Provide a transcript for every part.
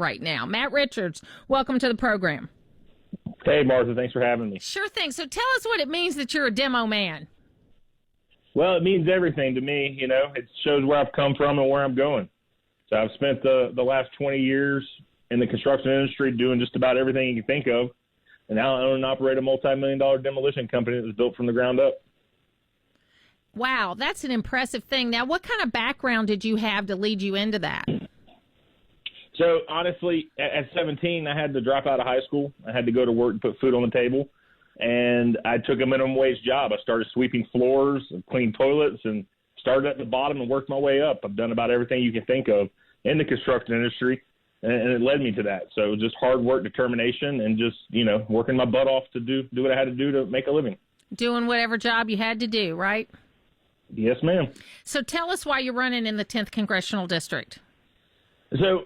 right now. Matt Richards, welcome to the program. Hey, Martha, thanks for having me. Sure thing. So tell us what it means that you're a demo man. Well, it means everything to me. You know, it shows where I've come from and where I'm going. So I've spent the last 20 years in the construction industry doing just about everything you can think of. And now I own and operate a multi-million-dollar demolition company that was built from the ground up. Wow, that's an impressive thing. Now, what kind of background did you have to lead you into that? So, honestly, at 17, I had to drop out of high school. I had to go to work and put food on the table. And I took a minimum wage job. I started sweeping floors and cleaning toilets and started at the bottom and worked my way up. I've done about everything you can think of in the construction industry, and it led me to that. So it was just hard work, determination, and just, you know, working my butt off to do what I had to do to make a living. Doing whatever job you had to do, right? Yes, ma'am. So tell us why you're running in the 10th Congressional District. So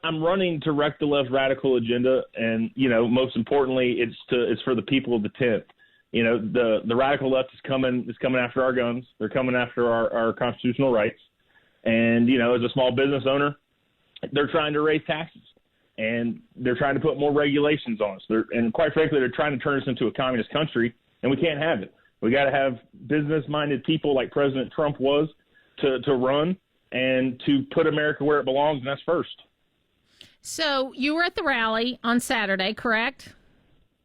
I'm running to wreck the left radical agenda, and, you know, most importantly, it's for the people of the 10th. You know, the radical left is coming after our guns. They're coming after our constitutional rights. And, you know, as a small business owner, they're trying to raise taxes, and they're trying to put more regulations on us. And quite frankly, they're trying to turn us into a communist country, and we can't have it. We got to have business-minded people like President Trump was to run and to put America where it belongs, and that's first. So you were at the rally on Saturday, correct?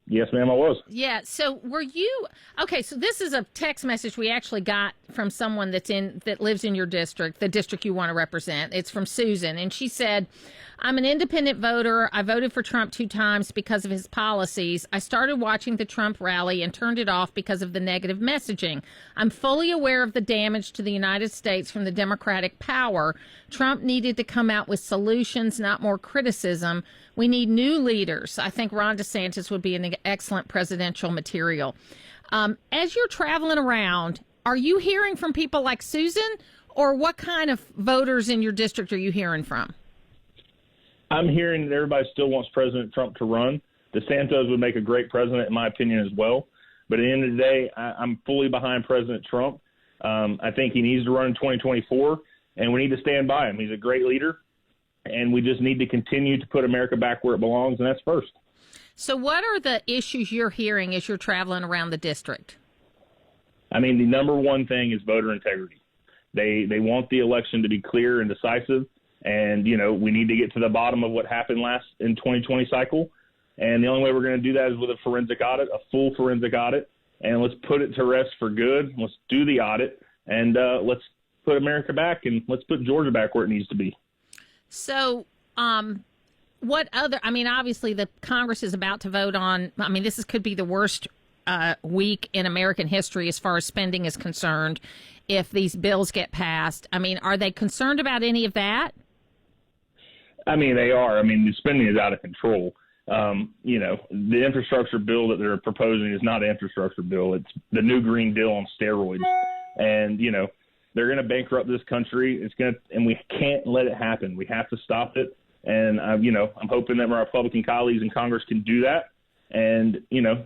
Yes, ma'am, I was. Yeah. So were you okay? So this is a text message we actually got from someone that lives in your district, the district you want to represent. It's from Susan, and she said, "I'm an independent voter. I voted for Trump 2 times because of his policies. I started watching the Trump rally and turned it off because of the negative messaging. I'm fully aware of the damage to the United States from the Democratic power. Trump needed to come out with solutions, not more criticism. We need new leaders. I think Ron DeSantis would be an excellent presidential material." As you're traveling around, are you hearing from people like Susan, or what kind of voters in your district are you hearing from? I'm hearing that everybody still wants President Trump to run. DeSantis would make a great president, in my opinion, as well. But at the end of the day, I'm fully behind President Trump. I think he needs to run in 2024, and we need to stand by him. He's a great leader, and we just need to continue to put America back where it belongs, and that's first. So what are the issues you're hearing as you're traveling around the district? I mean, the number one thing is voter integrity. They want the election to be clear and decisive. And, you know, we need to get to the bottom of what happened in 2020 cycle. And the only way we're going to do that is with a forensic audit, a full forensic audit. And let's put it to rest for good. Let's do the audit, and let's put America back, and let's put Georgia back where it needs to be. So, obviously the Congress is about to vote on, this could be the worst week in American history as far as spending is concerned if these bills get passed. Are they concerned about any of that? They are. The spending is out of control. The infrastructure bill that they're proposing is not an infrastructure bill. It's the new Green Deal on steroids. And, they're going to bankrupt this country. And we can't let it happen. We have to stop it. And, I'm hoping that my Republican colleagues in Congress can do that. And,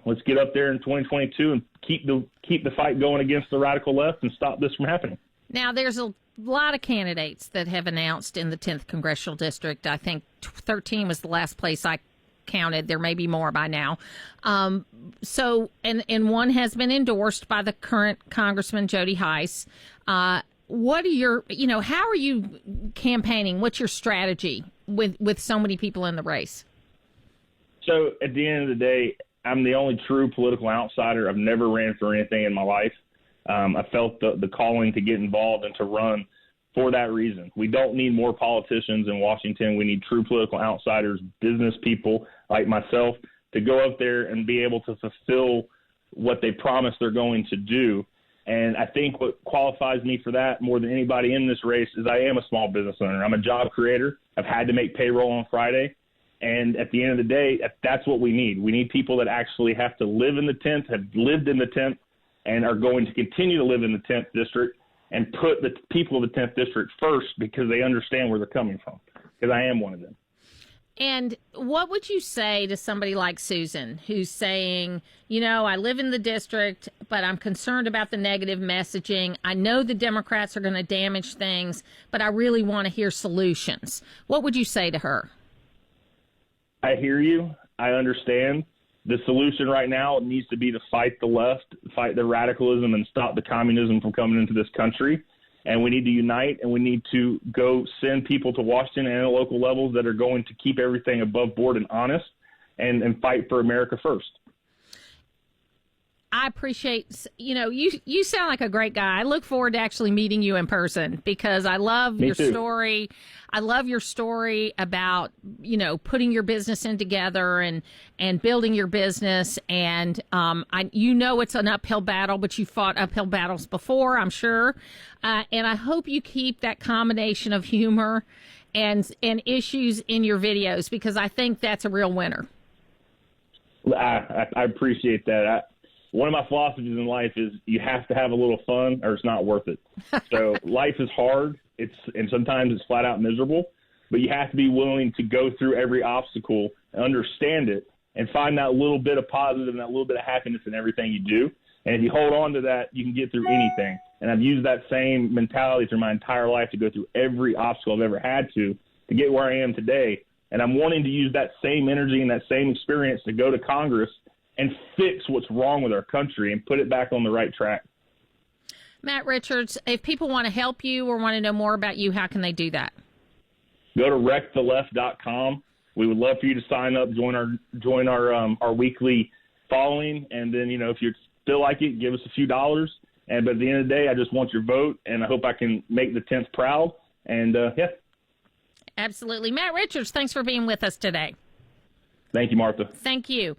let's get up there in 2022 and keep the fight going against the radical left and stop this from happening. Now, there's a lot of candidates that have announced in the 10th Congressional District. I think 13 was the last place I counted. There may be more by now. And one has been endorsed by the current Congressman Jody Hice. What are your, how are you campaigning? What's your strategy with so many people in the race? So at the end of the day, I'm the only true political outsider. I've never ran for anything in my life. I felt the calling to get involved and to run for that reason. We don't need more politicians in Washington. We need true political outsiders, business people like myself, to go up there and be able to fulfill what they promise they're going to do. And I think what qualifies me for that more than anybody in this race is I am a small business owner. I'm a job creator. I've had to make payroll on Friday. And at the end of the day, that's what we need. We need people that actually have to live in the 10th, have lived in the 10th, and are going to continue to live in the 10th district and put the people of the 10th district first because they understand where they're coming from, because I am one of them. And what would you say to somebody like Susan, who's saying, I live in the district, but I'm concerned about the negative messaging. I know the Democrats are going to damage things, but I really want to hear solutions. What would you say to her? I hear you. I understand. The solution right now needs to be to fight the left, fight the radicalism, and stop the communism from coming into this country. And we need to unite, and we need to go send people to Washington and at local levels that are going to keep everything above board and honest, and fight for America first. I appreciate, you sound like a great guy. I look forward to actually meeting you in person because I love your story. I love your story about, putting your business in together and building your business. And, it's an uphill battle, but you fought uphill battles before, I'm sure. And I hope you keep that combination of humor and issues in your videos because I think that's a real winner. I appreciate that. One of my philosophies in life is you have to have a little fun or it's not worth it. So life is hard. And sometimes it's flat out miserable, but you have to be willing to go through every obstacle and understand it and find that little bit of positive and that little bit of happiness in everything you do. And if you hold on to that, you can get through anything. And I've used that same mentality through my entire life to go through every obstacle I've ever had to get where I am today. And I'm wanting to use that same energy and that same experience to go to Congress and fix what's wrong with our country and put it back on the right track. Matt Richards, if people want to help you or want to know more about you, how can they do that? Go to wrecktheleft.com. We would love for you to sign up, join our weekly following, and then if you feel like it, give us a few dollars. But at the end of the day, I just want your vote, and I hope I can make the 10th proud. And yeah, absolutely, Matt Richards. Thanks for being with us today. Thank you, Martha. Thank you.